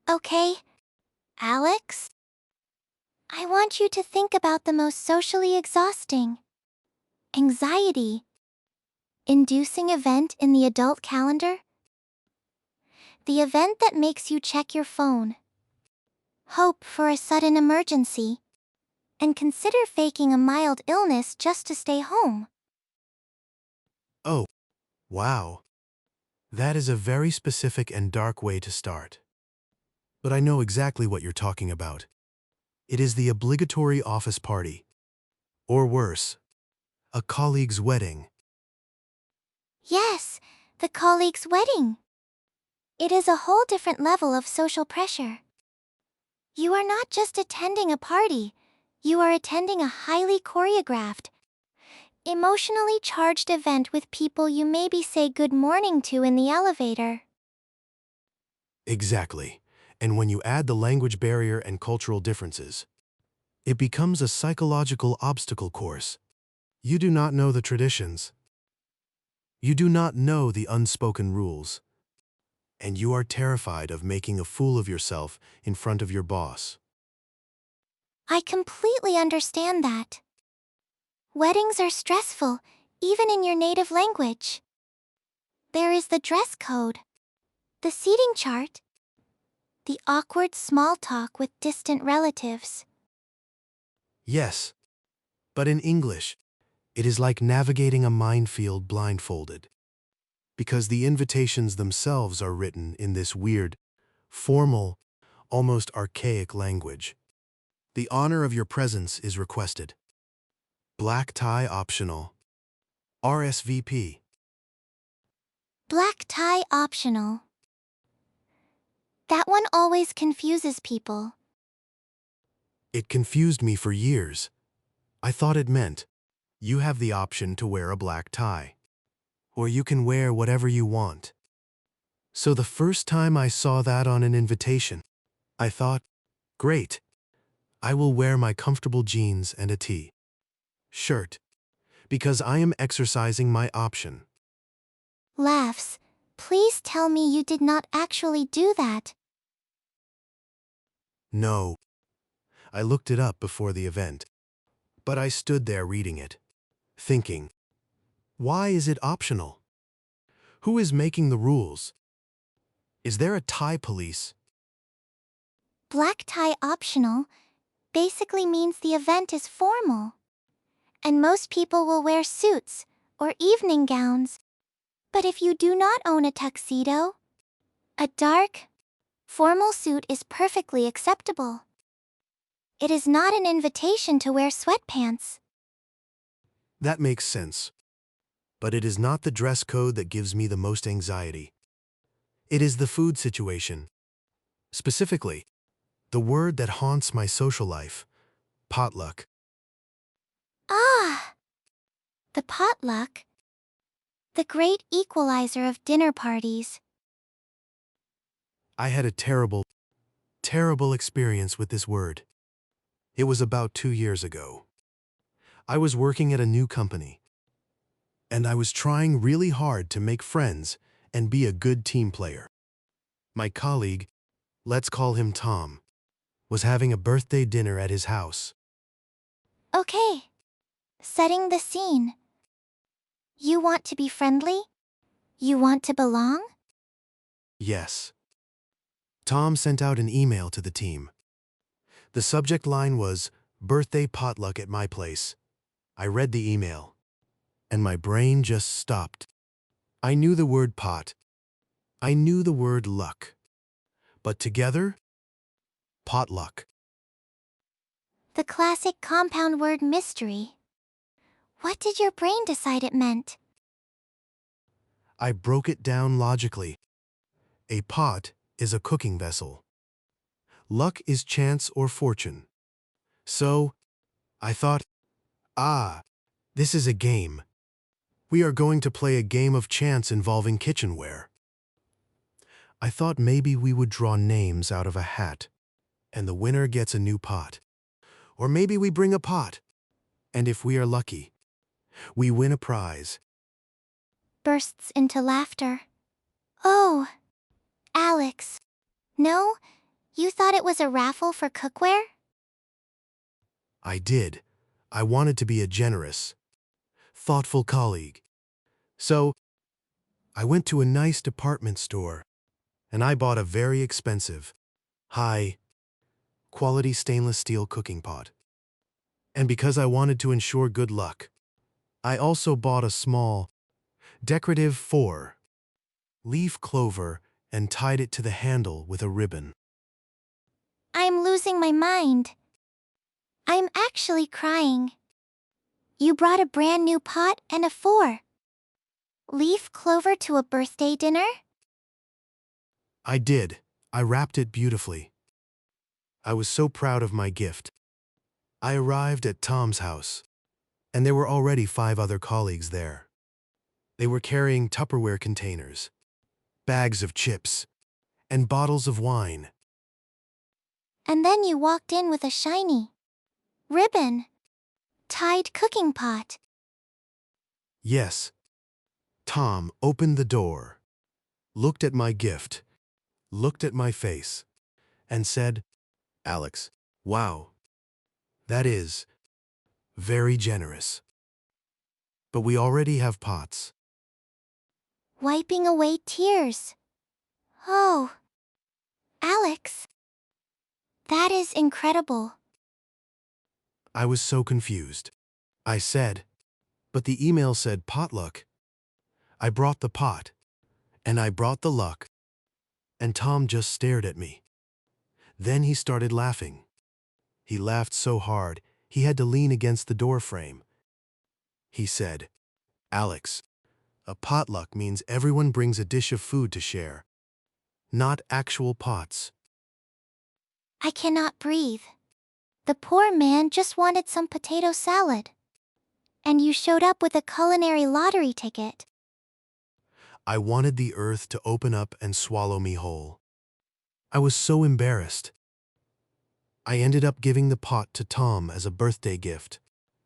Okay, Alex? I want you to think about the most socially exhausting, anxiety inducing event in the adult calendar. The event that makes you check your phone, hope for a sudden emergency, and consider faking a mild illness just to stay home. Oh, wow. That is a very specific and dark way to start. But I know exactly what you're talking about. It is the obligatory office party. Or worse, a colleague's wedding. Yes, the colleague's wedding. It is a whole different level of social pressure. You are not just attending a party, you are attending a highly choreographed, emotionally charged event with people you maybe say good morning to in the elevator. Exactly. And when you add the language barrier and cultural differences, it becomes a psychological obstacle course. You do not know the traditions. You do not know the unspoken rules. And you are terrified of making a fool of yourself in front of your boss. I completely understand that. Weddings are stressful, even in your native language. There is the dress code, the seating chart, the awkward small talk with distant relatives. Yes, but in English, it is like navigating a minefield blindfolded. Because the invitations themselves are written in this weird, formal, almost archaic language. The honor of your presence is requested. Black tie optional. RSVP. Black tie optional. That one always confuses people. It confused me for years. I thought it meant you have the option to wear a black tie, or you can wear whatever you want. So the first time I saw that on an invitation, I thought, great, I will wear my comfortable jeans and a shirt, because I am exercising my option. Laughs. Please tell me you did not actually do that. No, I looked it up before the event, but I stood there reading it, thinking, why is it optional? Who is making the rules? Is there a tie police? Black tie optional basically means the event is formal. And most people will wear suits or evening gowns. But if you do not own a tuxedo, a dark, formal suit is perfectly acceptable. It is not an invitation to wear sweatpants. That makes sense. But it is not the dress code that gives me the most anxiety. It is the food situation. Specifically, the word that haunts my social life, potluck. Ah! The potluck. The great equalizer of dinner parties. I had a terrible, terrible experience with this word. It was about 2 years ago. I was working at a new company, and I was trying really hard to make friends and be a good team player. My colleague, let's call him Tom, was having a birthday dinner at his house. Okay. Setting the scene. You want to be friendly? You want to belong? Yes. Tom sent out an email to the team. The subject line was, "Birthday potluck at my place." I read the email, and my brain just stopped. I knew the word pot. I knew the word luck. But together, potluck. The classic compound word mystery. What did your brain decide it meant? I broke it down logically. A pot is a cooking vessel. Luck is chance or fortune. So, I thought, this is a game. We are going to play a game of chance involving kitchenware. I thought maybe we would draw names out of a hat, and the winner gets a new pot. Or maybe we bring a pot, and if we are lucky, we win a prize. Bursts into laughter. Oh, Alex. No, You thought it was a raffle for cookware? I did. I wanted to be a generous, thoughtful colleague. So, I went to a nice department store and I bought a very expensive, high-quality stainless steel cooking pot. And because I wanted to ensure good luck, I also bought a small, decorative four-leaf clover and tied it to the handle with a ribbon. I'm losing my mind. I'm actually crying. You brought a brand new pot and a four-leaf clover to a birthday dinner? I did. I wrapped it beautifully. I was so proud of my gift. I arrived at Tom's house, and there were already 5 other colleagues there. They were carrying Tupperware containers, bags of chips, and bottles of wine. And then you walked in with a shiny ribbon tied cooking pot. Yes, Tom opened the door, looked at my gift, looked at my face, and said, "Alex, wow, that is very generous. But we already have pots." Wiping away tears. Oh, Alex, that is incredible. I was so confused. I said, "But the email said potluck." I brought the pot, and I brought the luck, and Tom just stared at me. Then he started laughing. He laughed so hard, he had to lean against the door frame. He said, "Alex, a potluck means everyone brings a dish of food to share, not actual pots." I cannot breathe. The poor man just wanted some potato salad. And you showed up with a culinary lottery ticket. I wanted the earth to open up and swallow me whole. I was so embarrassed. I ended up giving the pot to Tom as a birthday gift,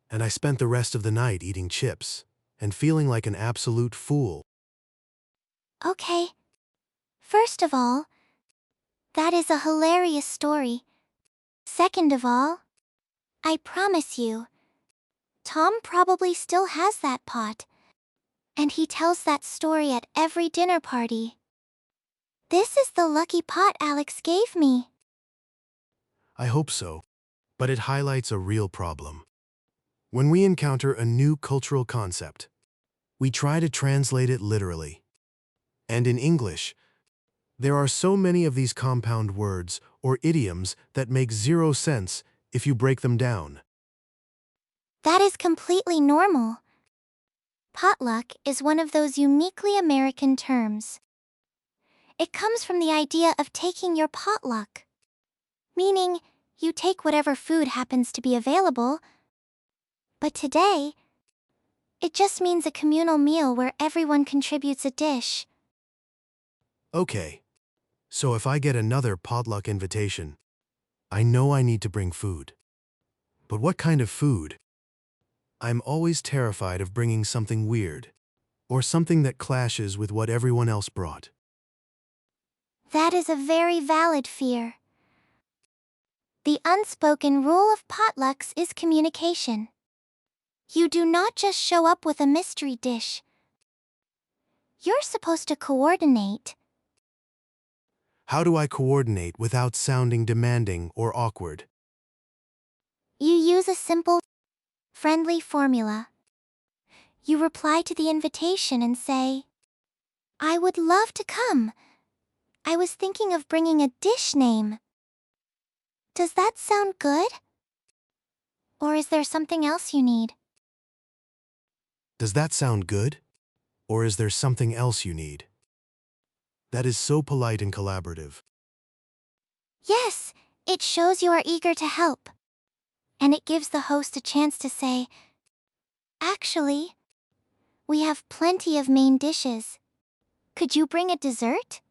and I spent the rest of the night eating chips and feeling like an absolute fool. Okay. First of all, that is a hilarious story. Second of all, I promise you, Tom probably still has that pot. And he tells that story at every dinner party. This is the lucky pot Alex gave me. I hope so, but it highlights a real problem. When we encounter a new cultural concept, we try to translate it literally. And in English, there are so many of these compound words or idioms that make zero sense if you break them down. That is completely normal. Potluck is one of those uniquely American terms. It comes from the idea of taking your potluck, meaning you take whatever food happens to be available. But today, it just means a communal meal where everyone contributes a dish. Okay, so if I get another potluck invitation, I know I need to bring food. But what kind of food? I'm always terrified of bringing something weird, or something that clashes with what everyone else brought. That is a very valid fear. The unspoken rule of potlucks is communication. You do not just show up with a mystery dish. You're supposed to coordinate. How do I coordinate without sounding demanding or awkward? You use a simple, friendly formula. You reply to the invitation and say, "I would love to come. I was thinking of bringing a dish name." Does that sound good? Or is there something else you need? Does that sound good? Or is there something else you need? That is so polite and collaborative. Yes, it shows you are eager to help. And it gives the host a chance to say, "Actually, we have plenty of main dishes. Could you bring a dessert?"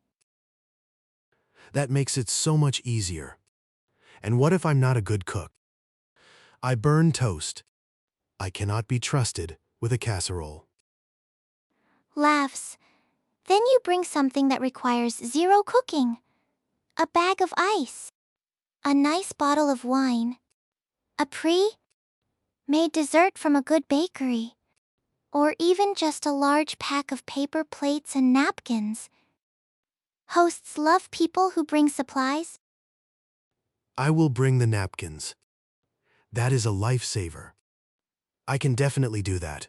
That makes it so much easier. And what if I'm not a good cook? I burn toast. I cannot be trusted with a casserole. Laughs. Then you bring something that requires zero cooking. a bag of ice, a nice bottle of wine, a pre-made dessert from a good bakery, or even just a large pack of paper plates and napkins. Hosts love people who bring supplies. I will bring the napkins. That is a lifesaver. I can definitely do that.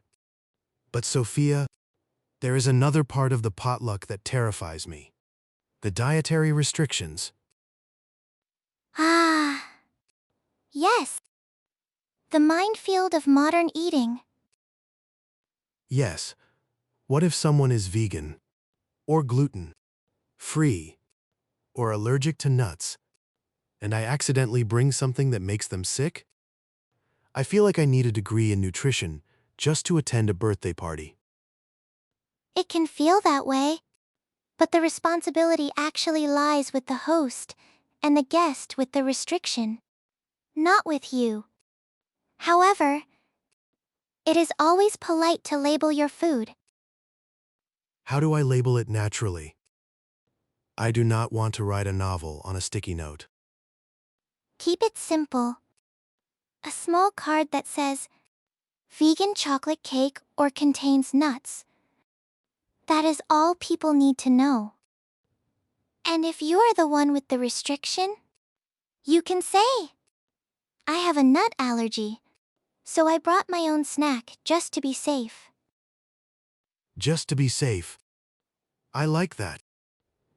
But Sophia, there is another part of the potluck that terrifies me. The dietary restrictions. Ah, yes. The minefield of modern eating. Yes, what if someone is vegan, or gluten-free, or allergic to nuts, and I accidentally bring something that makes them sick? I feel like I need a degree in nutrition just to attend a birthday party. It can feel that way, but the responsibility actually lies with the host and the guest with the restriction, not with you. However, it is always polite to label your food. How do I label it naturally? I do not want to write a novel on a sticky note. Keep it simple. A small card that says, vegan chocolate cake or contains nuts. That is all people need to know. And if you are the one with the restriction, you can say, I have a nut allergy, so I brought my own snack just to be safe. Just to be safe. I like that.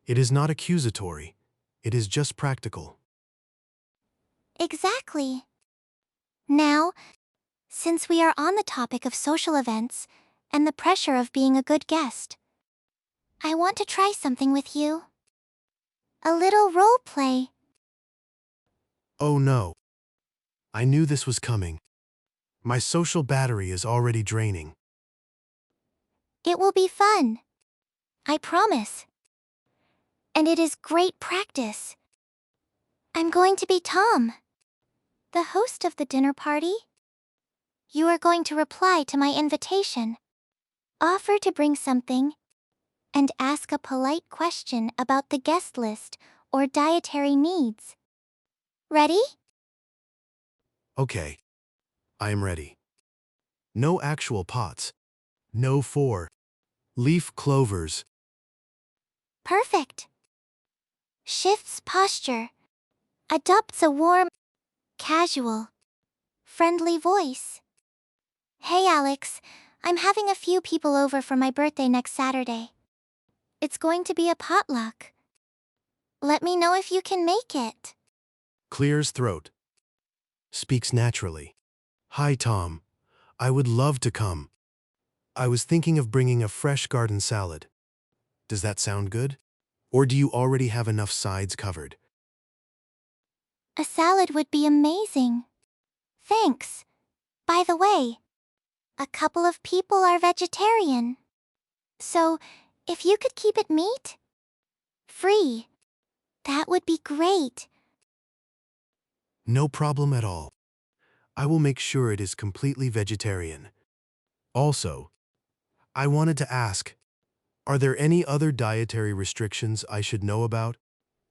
It is not accusatory. It is just practical. Exactly. Now, since we are on the topic of social events and the pressure of being a good guest, I want to try something with you. A little role play. Oh no. I knew this was coming. My social battery is already draining. It will be fun. I promise. And it is great practice. I'm going to be Tom, the host of the dinner party. You are going to reply to my invitation, offer to bring something, and ask a polite question about the guest list or dietary needs. Ready? Okay. I am ready. No actual pots. No four-leaf clovers. Perfect. Shifts posture. Adopts a warm, casual, friendly voice. Hey Alex, I'm having a few people over for my birthday next Saturday. It's going to be a potluck. Let me know if you can make it. Clears throat. Speaks naturally. Hi Tom. I would love to come. I was thinking of bringing a fresh garden salad. Does that sound good? Or do you already have enough sides covered? A salad would be amazing. Thanks. By the way, a couple of people are vegetarian. So, if you could keep it meat-free, that would be great. No problem at all. I will make sure it is completely vegetarian. Also, I wanted to ask, are there any other dietary restrictions I should know about,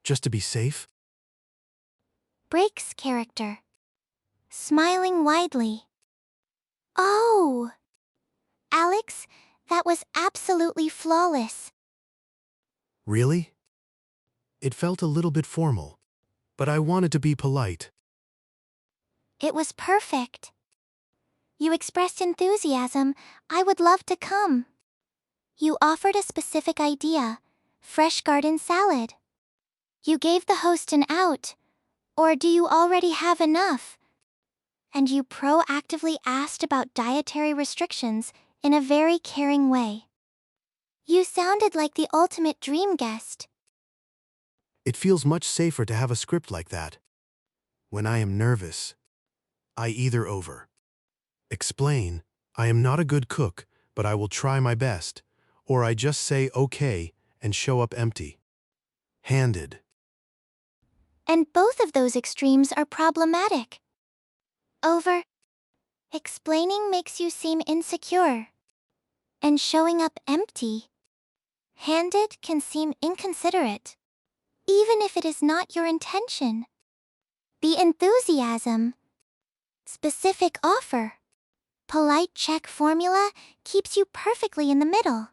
just to be safe? Breaks character. Smiling widely. Oh! Alex, that was absolutely flawless. Really? It felt a little bit formal, but I wanted to be polite. It was perfect. You expressed enthusiasm. I would love to come. You offered a specific idea, fresh garden salad. You gave the host an out, or do you already have enough? And you proactively asked about dietary restrictions in a very caring way. You sounded like the ultimate dream guest. It feels much safer to have a script like that. When I am nervous, I either explain, I am not a good cook, but I will try my best, or I just say okay and show up empty-handed. And both of those extremes are problematic. Over explaining makes you seem insecure, and showing up empty-handed can seem inconsiderate. even if it is not your intention. The enthusiasm, specific offer, polite check formula keeps you perfectly in the middle.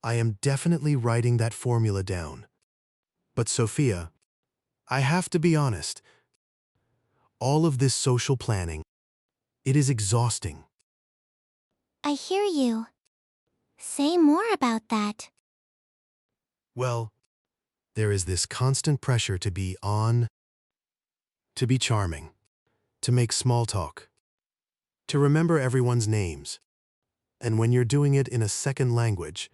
I am definitely writing that formula down. But Sophia, I have to be honest. All of this social planning, it is exhausting. I hear you. Say more about that. Well, there is this constant pressure to be on, to be charming, to make small talk, to remember everyone's names. And when you're doing it in a second language,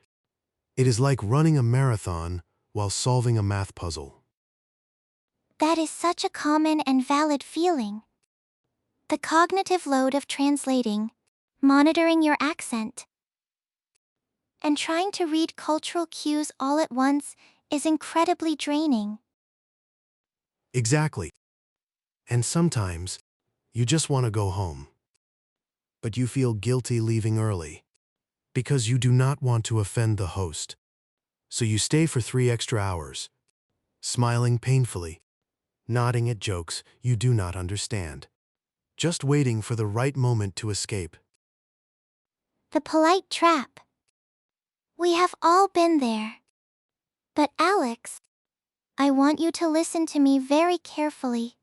it is like running a marathon while solving a math puzzle. That is such a common and valid feeling. The cognitive load of translating, monitoring your accent, and trying to read cultural cues all at once is incredibly draining. Exactly. And sometimes, you just want to go home. But you feel guilty leaving early because you do not want to offend the host. So you stay for 3 extra hours, smiling painfully, nodding at jokes you do not understand, just waiting for the right moment to escape. The polite trap. We have all been there. But Alex, I want you to listen to me very carefully.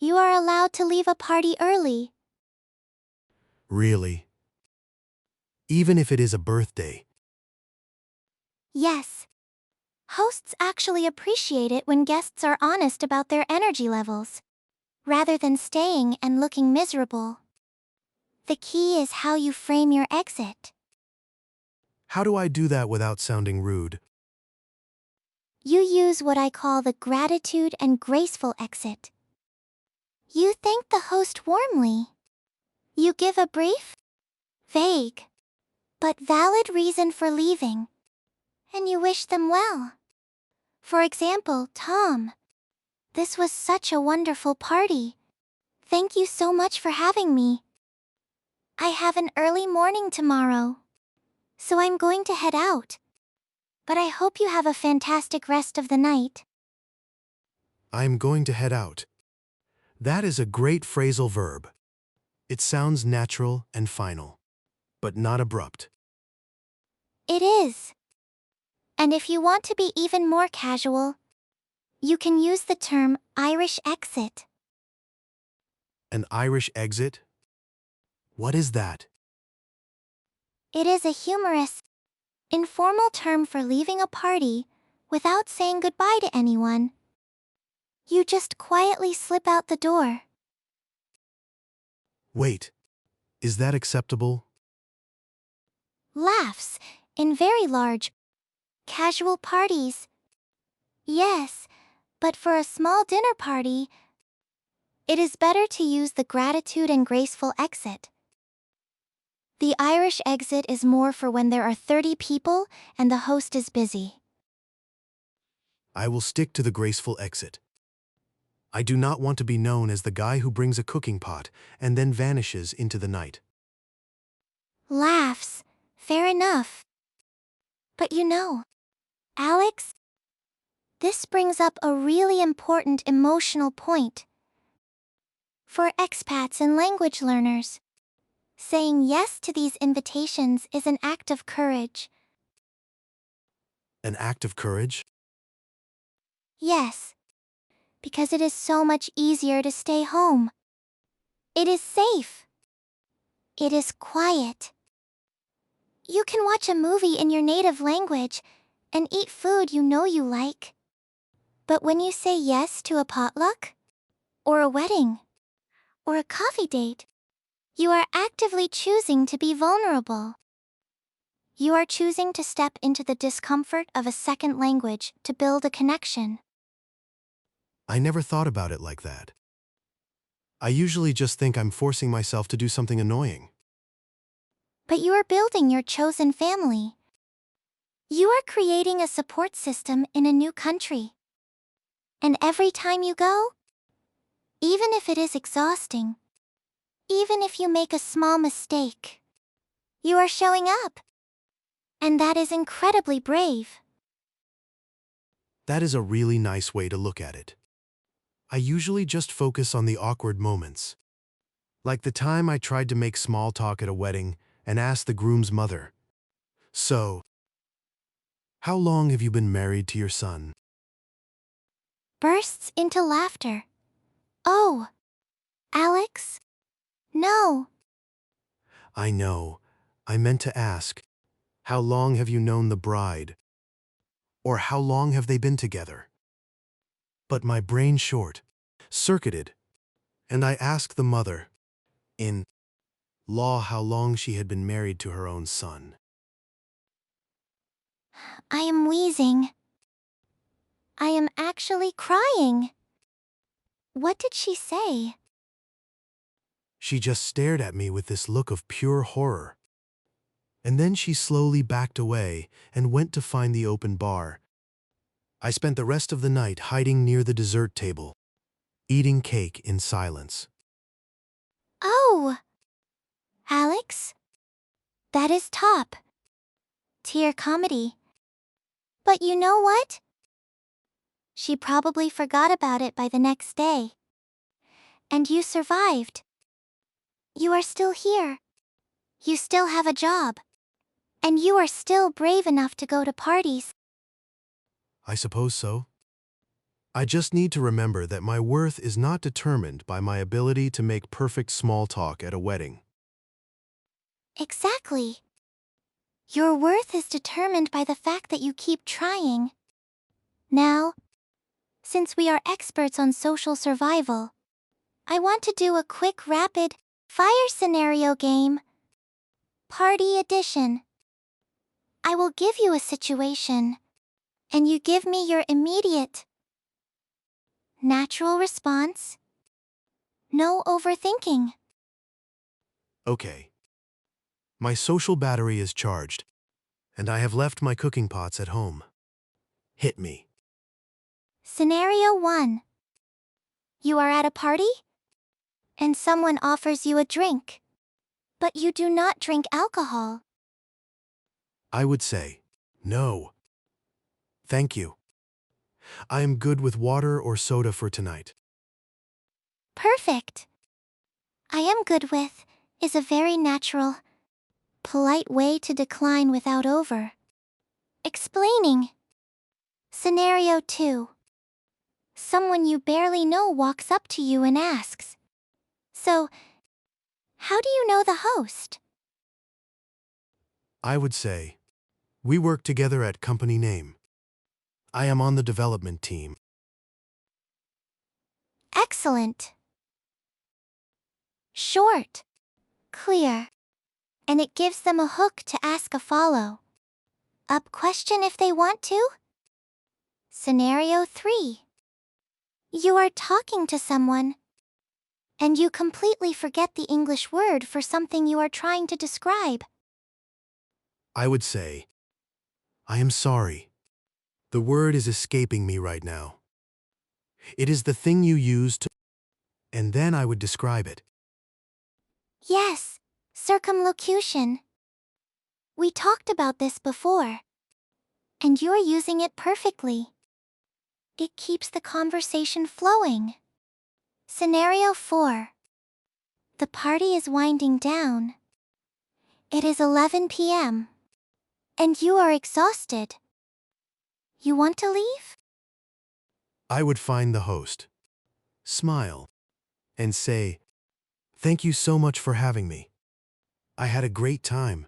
You are allowed to leave a party early. Really? Even if it is a birthday. Yes. Hosts actually appreciate it when guests are honest about their energy levels, rather than staying and looking miserable. The key is how you frame your exit. How do I do that without sounding rude? You use what I call the gratitude and graceful exit. You thank the host warmly. You give a brief, vague, but valid reason for leaving, and you wish them well. For example, Tom, this was such a wonderful party. Thank you so much for having me. I have an early morning tomorrow, so I'm going to head out. But I hope you have a fantastic rest of the night. I am going to head out. That is a great phrasal verb. It sounds natural and final, but not abrupt. It is. And if you want to be even more casual, you can use the term Irish exit. An Irish exit? What is that? It is a humorous, informal term for leaving a party without saying goodbye to anyone. You just quietly slip out the door. Wait, is that acceptable? Laughs in very large, casual parties. Yes, but for a small dinner party, it is better to use the gratitude and graceful exit. The Irish exit is more for when there are 30 people and the host is busy. I will stick to the graceful exit. I do not want to be known as the guy who brings a cooking pot and then vanishes into the night. Laughs, fair enough. But you know, Alex, this brings up a really important emotional point. For expats and language learners, saying yes to these invitations is an act of courage. An act of courage? Yes, because it is so much easier to stay home. It is safe. It is quiet. You can watch a movie in your native language and eat food you know you like. But when you say yes to a potluck, or a wedding, or a coffee date, you are actively choosing to be vulnerable. You are choosing to step into the discomfort of a second language to build a connection. I never thought about it like that. I usually just think I'm forcing myself to do something annoying. But you are building your chosen family. You are creating a support system in a new country. And every time you go, even if it is exhausting, even if you make a small mistake, you are showing up. And that is incredibly brave. That is a really nice way to look at it. I usually just focus on the awkward moments. Like the time I tried to make small talk at a wedding and asked the groom's mother, "So, how long have you been married to your son?" Bursts into laughter. Oh, Alex? No. I know. I meant to ask, how long have you known the bride? Or how long have they been together? But my brain circuited, and I asked the mother, in law, how long she had been married to her own son. I am wheezing. I am actually crying. What did she say? She just stared at me with this look of pure horror. And then she slowly backed away and went to find the open bar. I spent the rest of the night hiding near the dessert table, eating cake in silence. Oh, Alex? That is top tier comedy. But you know what? She probably forgot about it by the next day. And you survived. You are still here. You still have a job. And you are still brave enough to go to parties. I suppose so. I just need to remember that my worth is not determined by my ability to make perfect small talk at a wedding. Exactly. Your worth is determined by the fact that you keep trying. Now, since we are experts on social survival, I want to do a quick rapid fire scenario game. Party edition. I will give you a situation, and you give me your immediate, natural response. No overthinking. Okay. My social battery is charged, and I have left my cooking pots at home. Hit me. Scenario 1. You are at a party, and someone offers you a drink, but you do not drink alcohol. I would say, no. Thank you. I am good with water or soda for tonight. Perfect. I am good with is a very natural, polite way to decline without over explaining. Scenario 2. Someone you barely know walks up to you and asks, "So, how do you know the host?" I would say, we work together at company name. I am on the development team. Excellent. Short, clear, and it gives them a hook to ask a follow-up question if they want to. Scenario 3. You are talking to someone, and you completely forget the English word for something you are trying to describe. I would say, I am sorry. The word is escaping me right now. It is the thing you use to... And then I would describe it. Yes, circumlocution. We talked about this before, and you're using it perfectly. It keeps the conversation flowing. Scenario 4. The party is winding down. It is 11 p.m., and you are exhausted. You want to leave? I would find the host, smile, and say, thank you so much for having me. I had a great time,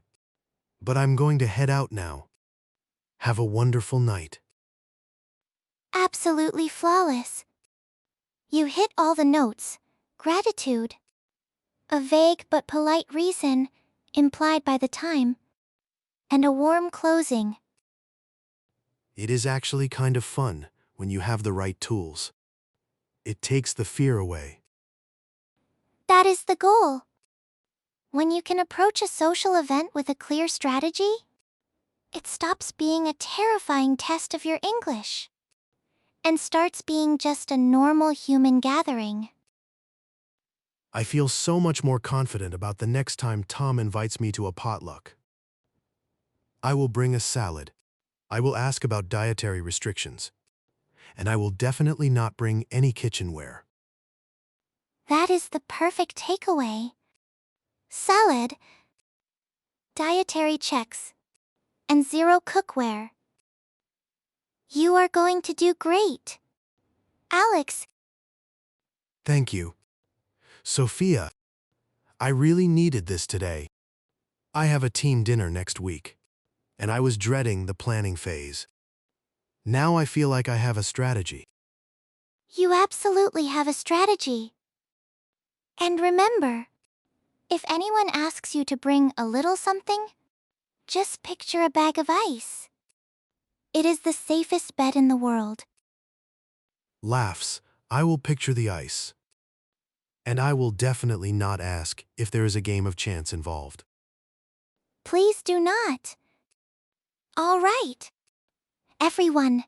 but I'm going to head out now. Have a wonderful night. Absolutely flawless. You hit all the notes. Gratitude. A vague but polite reason, implied by the time. And a warm closing. It is actually kind of fun when you have the right tools. It takes the fear away. That is the goal. When you can approach a social event with a clear strategy, it stops being a terrifying test of your English and starts being just a normal human gathering. I feel so much more confident about the next time Tom invites me to a potluck. I will bring a salad. I will ask about dietary restrictions. and I will definitely not bring any kitchenware. That is the perfect takeaway. Salad, dietary checks, and zero cookware. You are going to do great. Alex, Thank you. Sophia, I really needed this today. I have a team dinner next week, and I was dreading the planning phase. Now I feel like I have a strategy. you absolutely have a strategy. And remember, if anyone asks you to bring a little something, just picture a bag of ice. It is the safest bet in the world. Laughs, I will picture the ice. And I will definitely not ask if there is a game of chance involved. Please do not. All right. Everyone,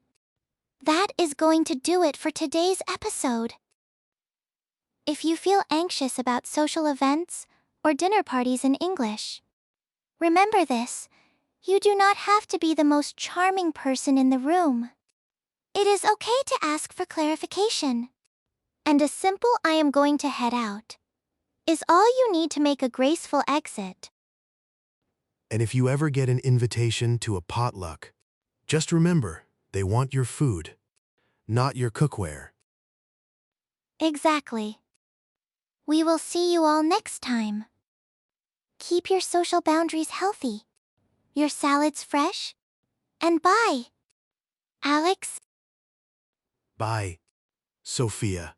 that is going to do it for today's episode. If you feel anxious about social events or dinner parties in English, remember this: you do not have to be the most charming person in the room. It is okay to ask for clarification. And a simple "I am going to head out" is all you need to make a graceful exit. And if you ever get an invitation to a potluck, just remember, they want your food, not your cookware. Exactly. We will see you all next time. Keep your social boundaries healthy, your salads fresh, and bye. Alex, Bye, Sophia.